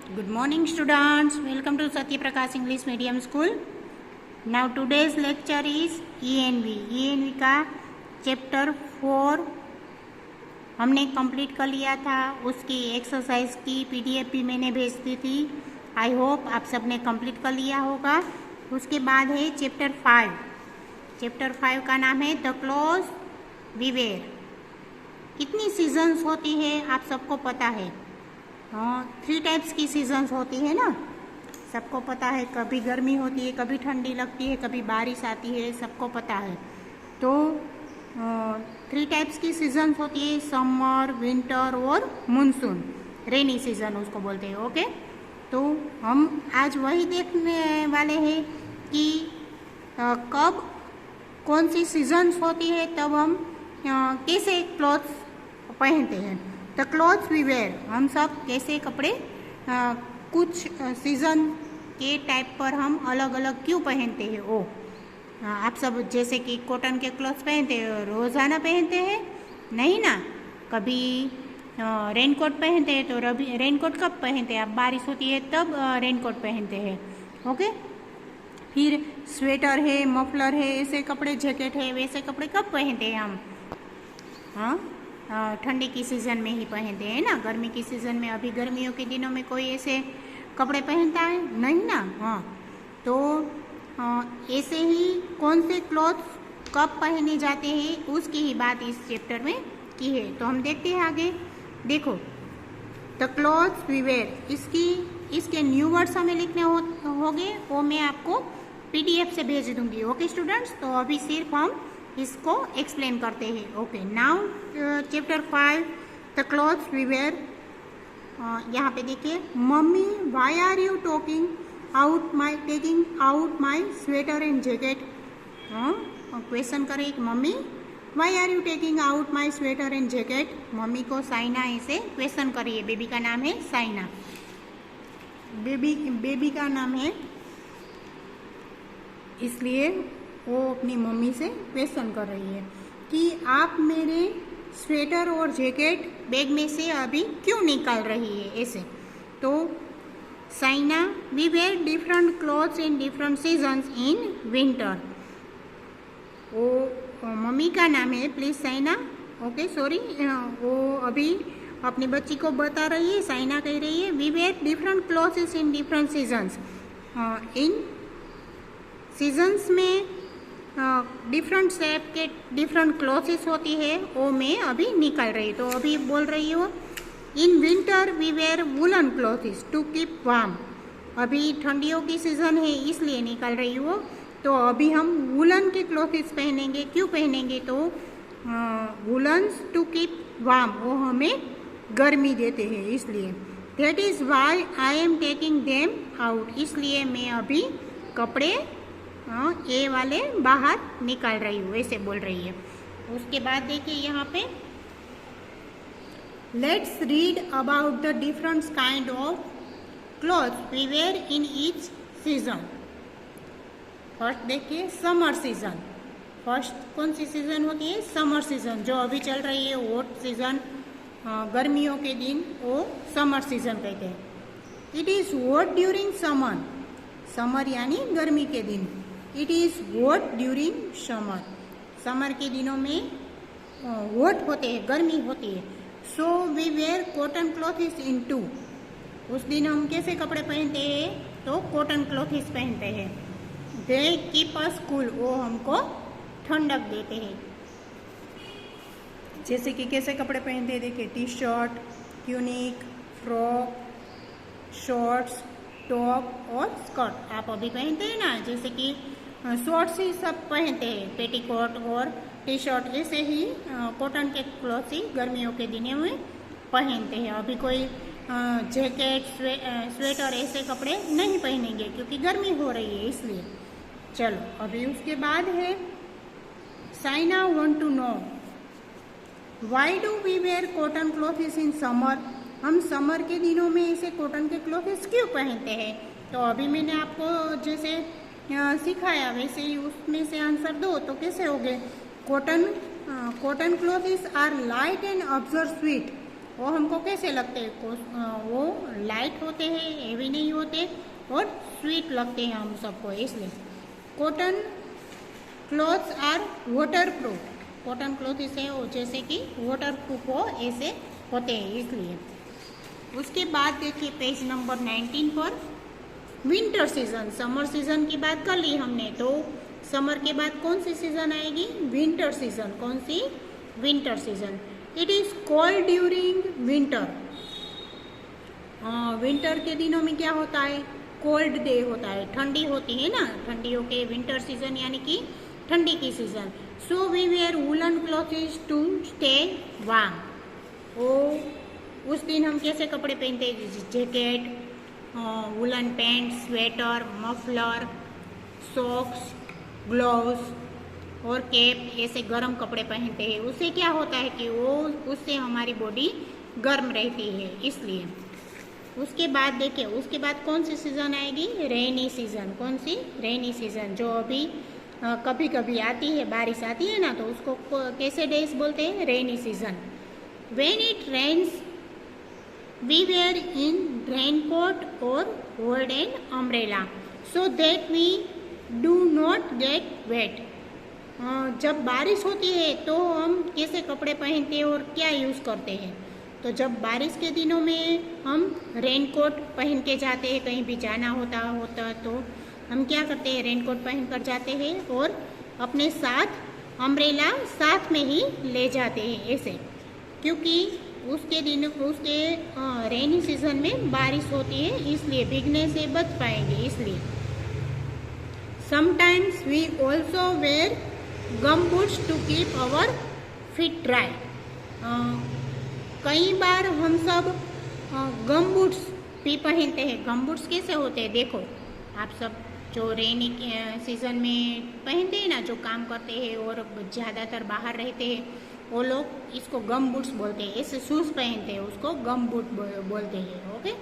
Good morning students, welcome to Satya Prakash English Medium School. Now today's lecture is ENV. ENV का chapter 4 हमने complete कर लिया था. उसकी एक्सरसाइज की पीडीएफ भी मैंने भेज दी थी. आई होप आप सबने कंप्लीट कर लिया होगा. उसके बाद है चैप्टर 5. चैप्टर 5 का नाम है द क्लोथ वी वेयर. कितनी सीजन्स होती है आप सबको पता है. 3 टाइप्स की सीजन्स होती है ना, सबको पता है. कभी गर्मी होती है, कभी ठंडी लगती है, कभी बारिश आती है, सबको पता है. तो 3 टाइप्स की सीजन्स होती है, समर, विंटर और मानसून. रेनी सीजन उसको बोलते हैं. ओके, तो हम आज वही देखने वाले हैं कि कब कौन सी सीजन्स होती है, तब हम कैसे क्लॉथ्स पहनते हैं. द क्लॉथ्स वी वेयर, हम सब कैसे कपड़े कुछ सीजन के टाइप पर हम अलग अलग क्यों पहनते हैं. ओ आप सब जैसे कि कॉटन के क्लॉथ्स पहनते हैं, रोज़ाना पहनते हैं नहीं ना. कभी रेनकोट पहनते हैं, तो रेनकोट कब पहनते हैं, अब बारिश होती है तब रेनकोट पहनते हैं. ओके, फिर स्वेटर है, मफलर है, ऐसे कपड़े, जैकेट है, वैसे कपड़े कब पहनते हैं हम. ठंडी की सीज़न में ही पहनते हैं ना. गर्मी की सीज़न में, अभी गर्मियों के दिनों में कोई ऐसे कपड़े पहनता है नहीं ना. तो ऐसे ही कौन से क्लॉथ्स कब पहने जाते हैं उसकी ही बात इस चैप्टर में की है. तो हम देखते हैं आगे. देखो, द क्लॉथ्स वी वेयर, इसके न्यू वर्ड्स हमें लिखने होंगे, वो मैं आपको पीडीएफ से भेज दूंगी. ओके स्टूडेंट्स, तो अभी सिर्फ हम इसको एक्सप्लेन करते हैं. Okay, now chapter 5 the clothes we wear. यहाँ पे देखिए, mummy why are you taking out my sweater and jacket. Question करें कि mummy why are you taking out my sweater and jacket. Mummy को साइना ऐसे क्वेश्चन करिए. बेबी का नाम है साइना. बेबी का नाम है, इसलिए वो अपनी मम्मी से क्वेश्चन कर रही है कि आप मेरे स्वेटर और जैकेट बैग में से अभी क्यों निकाल रही है ऐसे. तो Saina we wear different clothes in different seasons in winter. वो मम्मी का नाम है, प्लीज़ साइना. ओके, सॉरी, वो अभी अपनी बच्ची को बता रही है. साइना कह रही है we wear different clothes in different seasons. इन सीजन्स में डिफरेंट शेप के डिफरेंट क्लॉथ्स होती है, वो मैं अभी निकाल रही. तो अभी बोल रही हूँ in winter we wear woollen clothes to keep warm. अभी ठंडियों की सीज़न है इसलिए निकाल रही हूँ. तो अभी हम वुलन के क्लॉथ्स पहनेंगे. क्यों पहनेंगे, तो वुलन्स टू कीप वार्म, वो हमें गर्मी देते हैं इसलिए. That is why I am taking them out, इसलिए मैं अभी कपड़े ये वाले बाहर निकाल रही हूँ, ऐसे बोल रही है. उसके बाद देखिए यहाँ पे, let's read about the different kind of cloth we wear in each season. First देखिए, समर सीजन. फर्स्ट कौन सी सीजन होती है, समर सीजन, जो अभी चल रही है. हॉट सीजन, गर्मियों के दिन, वो समर सीजन कहते हैं. It is hot during summer. Summer यानी गर्मी के दिन. It is hot during summer. Summer के दिनों में हॉट होते हैं, गर्मी होती है. So we wear cotton clothes in to. उस दिन हम कैसे कपड़े पहनते हैं, तो कॉटन क्लॉथ्स पहनते हैं. दे कीप अस कूल, वो हमको ठंडक देते हैं. जैसे कि कैसे कपड़े पहनते हैं, देखिए, T shirt, tunic, frock, shorts, top और स्कर्ट आप अभी पहनते हैं ना. जैसे कि शॉर्ट्स ही सब पहनते हैं, पेटीकोट और टी शर्ट, ऐसे ही कॉटन के क्लॉथ ही गर्मियों के दिनों में पहनते हैं. अभी कोई जैकेट, स्वेटर ऐसे कपड़े नहीं पहनेंगे क्योंकि गर्मी हो रही है इसलिए. चलो, अभी उसके बाद है, Saina want to know why do we wear cotton clothes in summer. हम समर के दिनों में ऐसे कॉटन के क्लॉथ्स क्यों पहनते हैं. तो अभी मैंने आपको जैसे सिखाया वैसे ही उसमें से आंसर दो तो कैसे हो गए. Cotton clothes are light and absorb sweat. वो हमको कैसे लगते हैं, वो लाइट होते हैं, हेवी नहीं होते और स्वीट लगते हैं हम सबको, इसलिए cotton clothes are waterproof. Cotton cloth इसे जैसे कि वाटर प्रूफ हो ऐसे होते हैं, इसलिए। उसके बाद देखिए पेज नंबर 19 पर विंटर सीजन। समर सीजन की बात कर ली हमने, तो समर के बाद कौन सी सीजन आएगी, विंटर सीजन। कौन सी, winter season. It is cold during winter. Winter के दिनों में क्या होता है, कोल्ड डे होता है, ठंडी होती है ना, ठंडियों के विंटर सीजन यानी कि ठंडी की season. So we wear woollen clothes to stay warm. ओ उस दिन हम कैसे कपड़े पहनते हैं, jacket, woollen pant, sweater, muffler, socks, gloves और कैप, ऐसे गर्म कपड़े पहनते हैं। उससे क्या होता है कि वो उससे हमारी बॉडी गर्म रहती है, इसलिए। उसके बाद देखिए, उसके बाद कौन सी सीज़न आएगी, रेनी सीज़न। कौन सी, रेनी सीज़न, जो अभी कभी कभी आती है, बारिश आती है ना, तो उसको कैसे डेज बोलते हैं, rainy season. When it rains we wear in raincoat और hold an umbrella so that we do not get wet. जब बारिश होती है तो हम कैसे कपड़े पहनते हैं और क्या यूज़ करते हैं, तो जब बारिश के दिनों में हम रेनकोट पहन के जाते हैं, कहीं भी जाना होता तो हम क्या करते हैं, रेनकोट पहन कर जाते हैं और अपने साथ अम्ब्रेला साथ में ही ले जाते हैं, ऐसे। क्योंकि उसके रेनी सीजन में बारिश होती है, इसलिए भीगने से बच पाएंगे, इसलिए। Sometimes we also wear gum boots to keep our feet dry. कई बार हम सब गम बूट्स भी पहनते हैं। गम बूट्स कैसे होते हैं, देखो आप सब जो रेनी सीजन में पहनते हैं ना, जो काम करते हैं और ज़्यादातर बाहर रहते हैं, वो लोग इसको गम बूट्स बोलते हैं। ऐसे शूज़ पहनते हैं, उसको गम बूट बोलते हैं, ओके।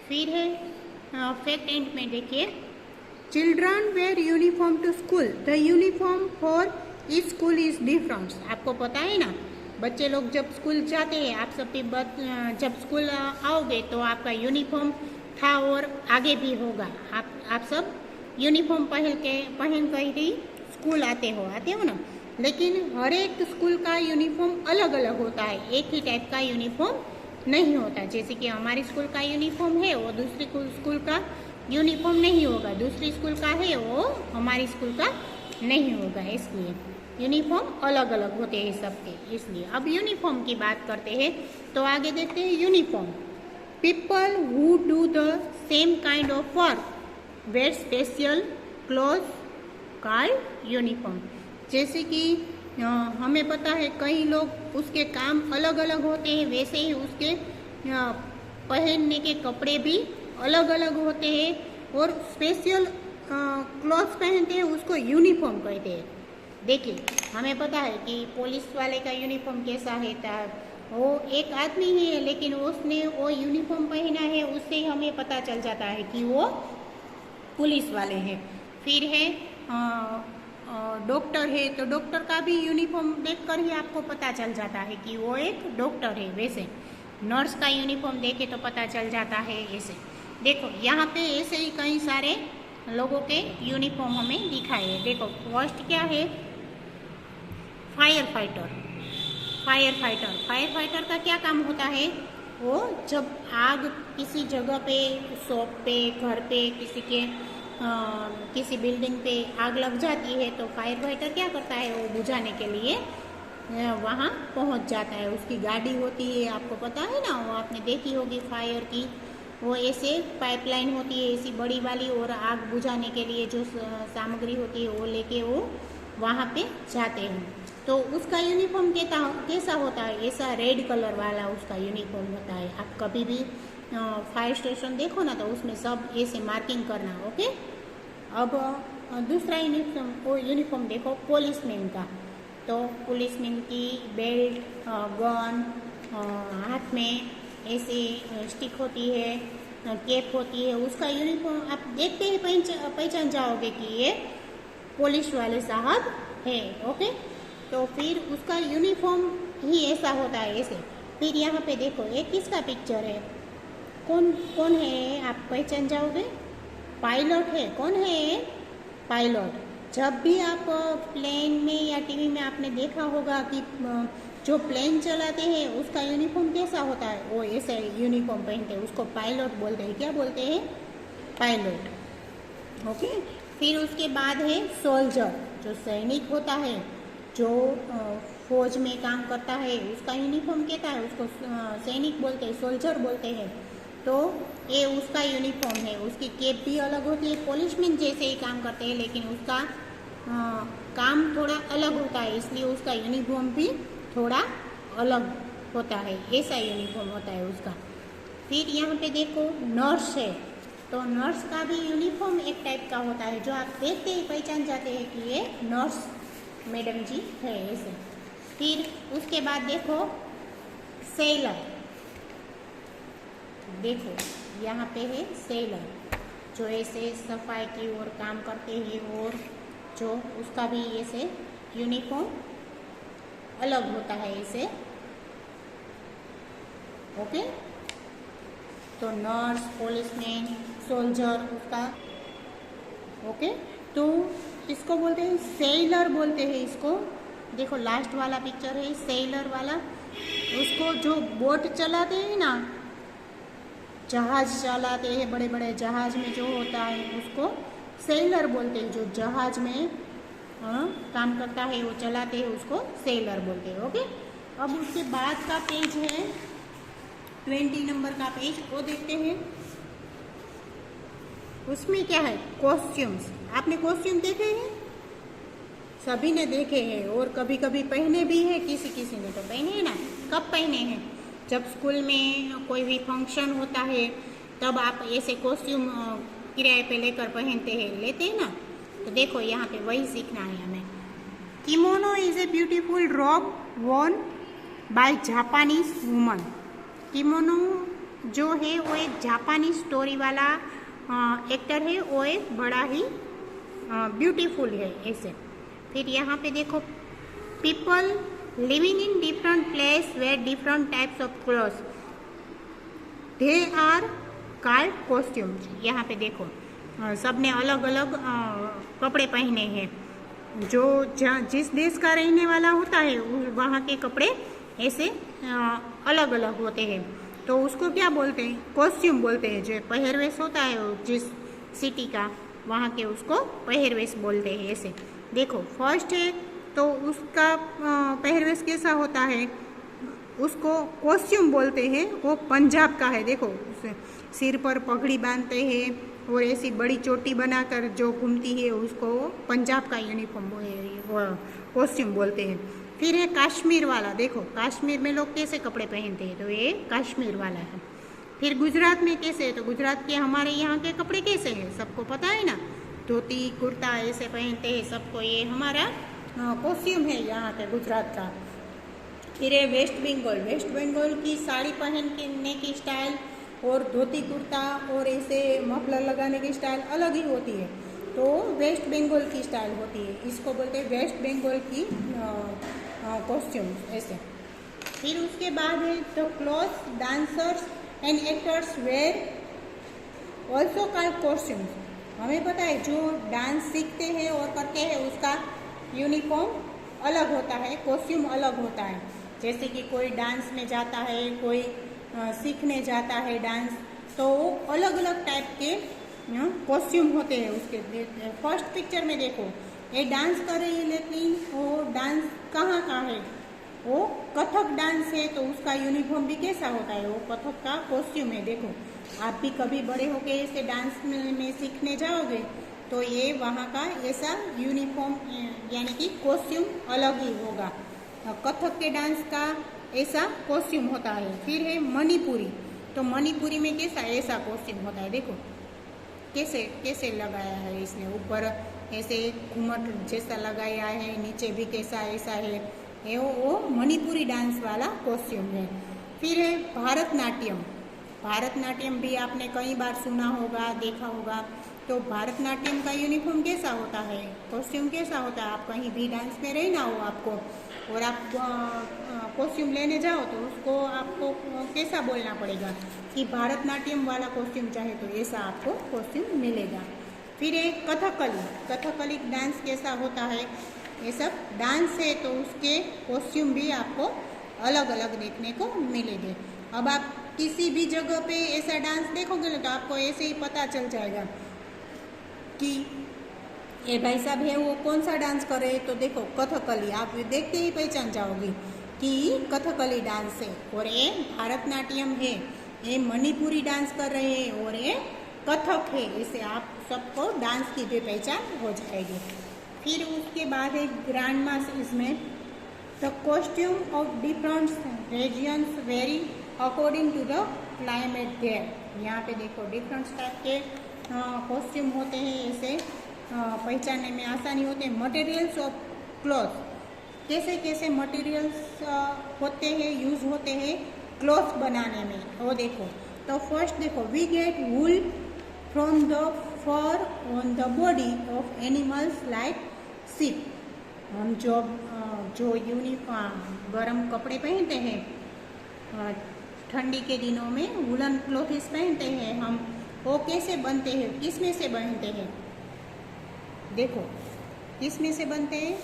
फिर है फैक्ट एंड में देखिए, children wear uniform to school, the uniform for each school is different. आपको पता है ना, बच्चे लोग जब स्कूल जाते हैं, आप सब भी जब स्कूल आओगे तो आपका यूनिफॉर्म था और आगे भी होगा। आप सब यूनिफॉर्म पहन कर ही स्कूल आते हो ना, लेकिन हर एक स्कूल का यूनिफॉर्म अलग अलग होता है, एक ही टाइप का यूनिफॉर्म नहीं होता। जैसे कि हमारे स्कूल का यूनिफॉर्म है, वो दूसरी स्कूल का यूनिफॉर्म नहीं होगा, दूसरी स्कूल का है, वो हमारी स्कूल का नहीं होगा, इसलिए यूनिफॉर्म अलग अलग होते हैं सबके, इसलिए। अब यूनिफॉर्म की बात करते हैं, तो आगे देखते हैं uniform. People who do the same kind of work wear special cloth called uniform. जैसे कि हमें पता है कई लोग उसके काम अलग अलग होते हैं, वैसे ही उसके पहनने के कपड़े भी अलग अलग होते हैं और स्पेशल क्लॉथ्स पहनते हैं, उसको यूनिफॉर्म कहते हैं। देखिए हमें पता है कि पुलिस वाले का यूनिफॉर्म कैसा है, वो एक आदमी ही है, लेकिन उसने वो यूनिफॉर्म पहना है, उससे हमें पता चल जाता है कि वो पुलिस वाले हैं। फिर है डॉक्टर है, तो डॉक्टर का भी यूनिफॉर्म देखकर ही आपको पता चल जाता है कि वो एक डॉक्टर है। वैसे नर्स का यूनिफॉर्म देखे तो पता चल जाता है, ऐसे। देखो यहाँ पे ऐसे ही कई सारे लोगों के यूनिफॉर्म हमें दिखाए हैं। देखो फर्स्ट क्या है, फायर फाइटर का क्या काम होता है, वो जब आग किसी जगह पे, शॉप पे, घर पे, किसी बिल्डिंग पे आग लग जाती है, तो फायर फाइटर क्या करता है, वो बुझाने के लिए वहाँ पहुँच जाता है। उसकी गाड़ी होती है, आपको पता है ना, वो आपने देखी होगी फायर की, वो ऐसे पाइपलाइन होती है ऐसी बड़ी वाली, और आग बुझाने के लिए जो सामग्री होती है वो लेके वो वहाँ पे जाते हैं। तो उसका यूनिफॉर्म कैसा होता है, ऐसा रेड कलर वाला उसका यूनिफॉर्म होता है। आप कभी भी फायर स्टेशन देखो ना, तो उसमें सब ऐसे मार्किंग करना, ओके। अब दूसरा यूनिफॉर्म देखो पुलिसमैन का, तो पुलिसमैन की बेल्ट, गन, हाथ में ऐसे स्टिक होती है, कैप होती है, उसका यूनिफॉर्म आप देखते ही पहचान जाओगे कि ये पुलिस वाले साहब है, ओके। तो फिर उसका यूनिफॉर्म ही ऐसा होता है, ऐसे फिर यहाँ पे देखो ये किसका पिक्चर है, कौन कौन है, आप पहचान जाओगे, पायलट है। कौन है ये? पायलट। जब भी आप प्लेन में या टीवी में आपने देखा होगा कि जो प्लेन चलाते हैं उसका यूनिफॉर्म कैसा होता है, वो ऐसे यूनिफॉर्म पहनते हैं, उसको पायलट बोलते हैं। क्या बोलते हैं? पायलट। ओके। फिर उसके बाद है सोल्जर, जो सैनिक होता है, जो फौज में काम करता है, उसका यूनिफॉर्म कहता है, उसको सैनिक बोलते हैं, सोल्जर बोलते हैं। तो ये उसका यूनिफॉर्म है, उसकी कैप भी अलग होती है, पुलिसमैन जैसे ही काम करते हैं, लेकिन उसका काम थोड़ा अलग होता है, इसलिए उसका यूनिफॉर्म भी थोड़ा अलग होता है, ऐसा यूनिफॉर्म होता है उसका। फिर यहाँ पे देखो नर्स है, तो नर्स का भी यूनिफॉर्म एक टाइप का होता है, जो आप देखते ही पहचान जाते हैं कि ये नर्स मैडम जी है, ऐसे। फिर उसके बाद देखो सेलर, देखो यहाँ पे है सेलर, जो ऐसे सफाई की ओर काम करते हैं, और जो उसका भी ऐसे यूनिफॉर्म अलग होता है ऐसे। ओके। तो नर्स, पुलिसमैन, सोल्जर उसका। ओके। तो इसको बोलते हैं सेलर, बोलते हैं इसको। देखो लास्ट वाला पिक्चर है सेलर वाला, उसको जो बोट चलाते हैं ना, जहाज चलाते हैं, बड़े बड़े जहाज में जो होता है उसको सेलर बोलते हैं। जो जहाज में काम करता है, वो चलाते हैं, उसको सेलर बोलते हैं। ओके। अब उसके बाद का पेज है 20 नंबर का पेज, वो देखते हैं। उसमें क्या है? कॉस्ट्यूम्स। आपने कॉस्ट्यूम देखे हैं? सभी ने देखे हैं, और कभी कभी पहने भी है, किसी किसी ने तो पहने हैं ना। कब पहने हैं? जब स्कूल में कोई भी फंक्शन होता है तब आप ऐसे कॉस्ट्यूम किराए पे लेकर पहनते हैं, लेते हैं ना। तो देखो यहाँ पे वही सीखना है हमें। Kimono is a beautiful robe worn by Japanese woman. Kimono जो है वो एक जापानी स्टोरी वाला एक्टर है, वो एक बड़ा ही ब्यूटीफुल है ऐसे। फिर यहाँ पे देखो people living in different place wear different types of clothes, they are called costumes. यहाँ पे देखो सब ने अलग अलग कपड़े पहने हैं। जो जिस देश का रहने वाला होता है वहाँ के कपड़े ऐसे अलग अलग होते हैं, तो उसको क्या बोलते हैं? कॉस्ट्यूम बोलते हैं। जो पहरवेश होता है जिस सिटी का, वहाँ के उसको पहरवेश बोलते हैं ऐसे। देखो फर्स्ट है तो उसका पहरवेश कैसा होता है, उसको कॉस्ट्यूम बोलते हैं। वो पंजाब का है, देखो सिर पर पगड़ी बांधते हैं और ऐसी बड़ी चोटी बनाकर जो घूमती है, उसको पंजाब का यूनिफॉर्म कॉस्ट्यूम बोलते हैं। फिर है कश्मीर वाला, देखो कश्मीर में लोग कैसे कपड़े पहनते हैं, तो ये कश्मीर वाला है। फिर गुजरात में कैसे है, तो गुजरात के हमारे यहाँ के कपड़े कैसे हैं, सबको पता है ना, धोती कुर्ता ऐसे पहनते हैं सबको, ये हमारा कॉस्ट्यूम है यहाँ के गुजरात का। फिर है वेस्ट बंगाल, वेस्ट बंगाल की साड़ी पहनने की स्टाइल और धोती कुर्ता और ऐसे मफलर लगाने की स्टाइल अलग ही होती है, तो वेस्ट बंगाल की स्टाइल होती है, इसको बोलते हैं वेस्ट बंगाल की कॉस्ट्यूम ऐसे। फिर उसके बाद है तो clothes dancers and actors wear also called costumes. हमें पता है जो डांस सीखते हैं और करते हैं उसका यूनिफॉर्म अलग होता है, कॉस्ट्यूम अलग होता है। जैसे कि कोई डांस में जाता है, कोई सीखने जाता है डांस, तो अलग अलग टाइप के कॉस्ट्यूम होते हैं उसके। फर्स्ट पिक्चर में देखो ये डांस कर रही है, लेकिन वो डांस कहाँ का है, वो कथक डांस है, तो उसका यूनिफॉर्म भी कैसा होता है, वो कथक का कॉस्ट्यूम है। देखो आप भी कभी बड़े होके ऐसे डांस में सीखने जाओगे तो ये वहाँ का ऐसा यूनिफॉर्म यानी कि कॉस्ट्यूम अलग ही होगा, कथक के डांस का ऐसा कॉस्ट्यूम होता है। फिर है मणिपुरी, तो मणिपुरी में कैसा ऐसा कॉस्ट्यूम होता है, देखो कैसे कैसे लगाया है इसने, ऊपर ऐसे घूमट जैसा लगाया है, नीचे भी कैसा ऐसा है, ये वो मणिपुरी डांस वाला कॉस्ट्यूम है। फिर है भारतनाट्यम, भारतनाट्यम भी आपने कई बार सुना होगा, देखा होगा। तो भारतनाट्यम का यूनिफॉर्म कैसा होता है, कॉस्ट्यूम कैसा होता है, आप कहीं भी डांस में रहना हो आपको और आप कॉस्ट्यूम लेने जाओ तो उसको आपको कैसा बोलना पड़ेगा कि भारतनाट्यम वाला कॉस्ट्यूम चाहे तो ऐसा आपको कॉस्ट्यूम मिलेगा। फिर एक कथकली डांस कैसा होता है, ये सब डांस है तो उसके कॉस्ट्यूम भी आपको अलग अलग देखने को मिलेंगे। अब आप किसी भी जगह पे ऐसा डांस देखोगे ना तो आपको ऐसे ही पता चल जाएगा कि ये भाई साहब है वो कौन सा डांस कर रहे हैं। तो देखो कथकली, आप देखते ही पहचान जाओगे कि कथकली डांस है, और ये भारतनाट्यम है, ये मणिपुरी डांस कर रहे हैं, और ये कथक है। ऐसे आप सबको डांस की भी पहचान हो जाएगी। फिर उसके बाद एक ग्रैंड मास, इसमें the costume of different regions vary according to the climate there. यहाँ पे देखो डिफरेंट टाइप के कॉस्ट्यूम होते हैं, ऐसे पहचानने में आसानी होते हैं। मटेरियल्स ऑफ क्लॉथ, कैसे कैसे मटेरियल्स होते हैं, यूज होते हैं क्लॉथ बनाने में, वो देखो। तो फर्स्ट देखो, we get wool from the fur on the body of animals like sheep. हम जो यूनिफॉर्म गर्म कपड़े पहनते हैं, ठंडी के दिनों में वुलन क्लॉथ्स पहनते हैं हम, वो कैसे बनते हैं, किस में से बनते हैं? देखो किस में से बनते हैं?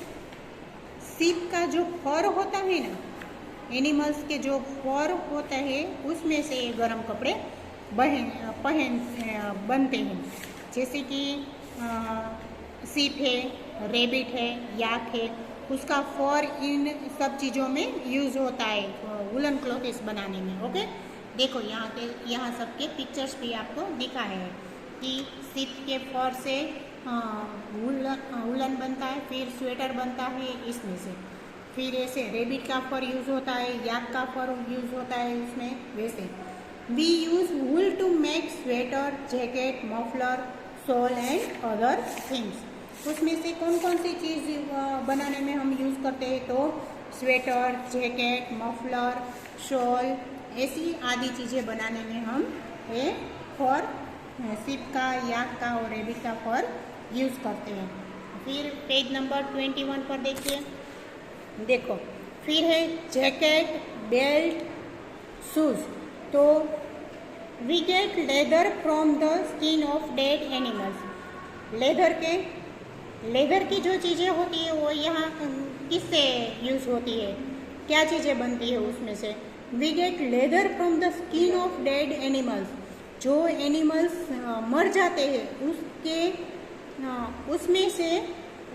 शीप का जो फर होता है ना, एनिमल्स के जो फर होता है उसमें से ये गर्म कपड़े बनते हैं। जैसे कि शीप है, रेबिट है, याक है, उसका फर इन सब चीज़ों में यूज होता है वुलन क्लॉथ्स बनाने में। ओके, देखो यहाँ सबके पिक्चर्स भी आपको दिखा है कि शीप के फर से वुलन बनता है, फिर स्वेटर बनता है इसमें से। फिर ऐसे रेबिट का फर यूज होता है, याक का फर यूज होता है इसमें। वैसे we use wool to make sweater, jacket, muffler, shawl and other things. उसमें से कौन कौन सी चीज़ बनाने में हम यूज़ करते हैं? तो स्वेटर, जैकेट, मफलर, शॉल, ऐसी आदि चीज़ें बनाने में हम ये फर, शीप का, याक का और रेबिट का फर यूज़ करते हैं। फिर पेज नंबर 21 पर देखिए, देखो फिर है जैकेट, बेल्ट, शूज। तो we get leather from the skin of dead animals. Leather की जो चीज़ें होती है वो यहाँ किससे यूज होती है, क्या चीज़ें बनती है उसमें से? We get leather from the skin of dead animals. जो एनिमल्स मर जाते हैं उसमें से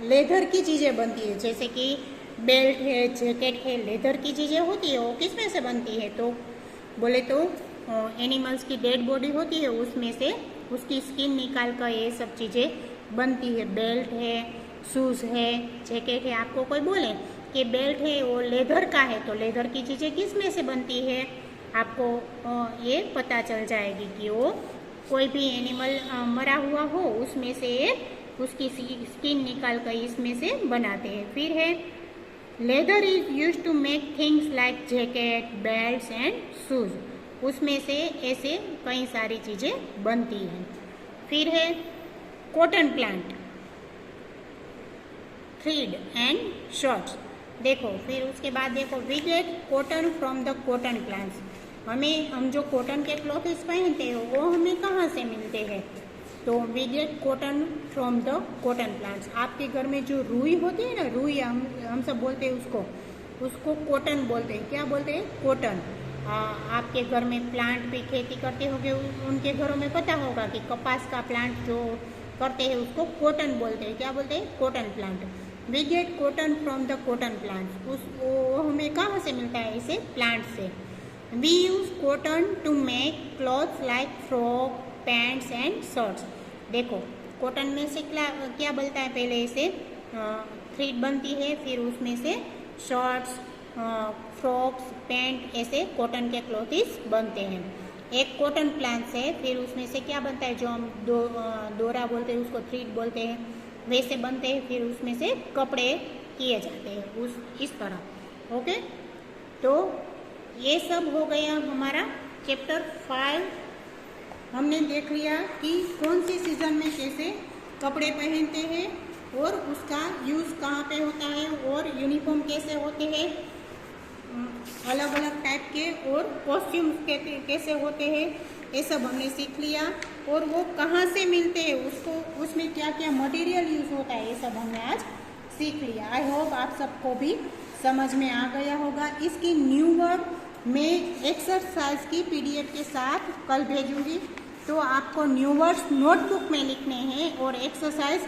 लेदर की चीज़ें बनती है। जैसे कि बेल्ट है, जैकेट है, लेदर की चीज़ें होती है, वो किस में से बनती है? तो बोले तो एनिमल्स की डेड बॉडी होती है, उसमें से उसकी स्किन निकाल कर ये सब चीज़ें बनती है। बेल्ट है, शूज़ है, जैकेट है। आपको कोई बोले कि बेल्ट है वो लेदर का है, तो लेदर की चीज़ें किस में से बनती है, आपको ये पता चल जाएगी कि वो कोई भी एनिमल मरा हुआ हो उसमें से उसकी स्किन निकाल कर इसमें से बनाते हैं। फिर है leather is use to make things like jacket, belts and shoes. उसमें से ऐसे कई सारी चीज़ें बनती हैं। फिर है cotton plant, thread and shorts. देखो फिर उसके बाद देखो we get cotton from the cotton plants. हम जो कॉटन के क्लॉथ्स पहनते हैं वो हमें कहाँ से मिलते हैं? तो we get cotton from the cotton plants. आपके घर में जो रुई होती है ना, रुई हम सब बोलते हैं उसको कॉटन बोलते हैं। क्या बोलते हैं? कॉटन। आपके घर में प्लांट भी खेती करते होंगे, उनके घरों में पता होगा कि कपास का प्लांट जो करते हैं उसको कॉटन बोलते हैं। क्या बोलते हैं? Cotton plant. We get cotton from the cotton plants. वो हमें कहाँ से मिलता है? इसे प्लांट से। We use cotton to make clothes like frock, pants and shirts. देखो कॉटन में से क्या बनता है? पहले इसे थ्रेड बनती है, फिर उसमें से शर्ट्स, फ्रॉक्स, पैंट, ऐसे कॉटन के क्लॉथ्स बनते हैं। एक कॉटन प्लांट से फिर उसमें से क्या बनता है? जो हम डोरा बोलते हैं उसको थ्रेड बोलते हैं, वैसे बनते हैं। फिर उसमें से कपड़े किए जाते हैं इस तरह। ओके, तो ये सब हो गया हमारा चैप्टर 5। हमने देख लिया कि कौन सी सीजन में कैसे कपड़े पहनते हैं और उसका यूज़ कहाँ पे होता है और यूनिफॉर्म कैसे होते हैं, अलग अलग टाइप के, और कॉस्ट्यूम्स कैसे होते हैं, ये सब हमने सीख लिया। और वो कहाँ से मिलते हैं, उसको उसमें क्या क्या मटेरियल यूज़ होता है, ये सब हमने आज सीख लिया। आई होप आप सबको भी समझ में आ गया होगा। इसकी न्यू वर्ड मैं एक्सरसाइज की पीडीएफ के साथ कल भेजूंगी, तो आपको न्यू वर्ड्स नोटबुक में लिखने हैं और एक्सरसाइज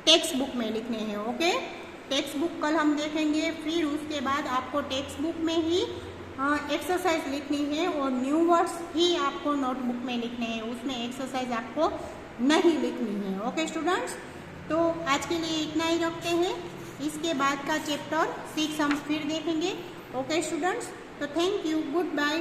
टेक्स्ट बुक में लिखने हैं। ओके, टेक्स्ट बुक कल हम देखेंगे, फिर उसके बाद आपको टेक्स्ट बुक में ही एक्सरसाइज लिखनी है और न्यू वर्ड्स ही आपको नोटबुक में लिखने हैं, उसमें एक्सरसाइज आपको नहीं लिखनी है। ओके स्टूडेंट्स, तो आज के लिए इतना ही रखते हैं। इसके बाद का चैप्टर 6 हम फिर देखेंगे। ओके स्टूडेंट्स, तो थैंक यू, गुड बाय।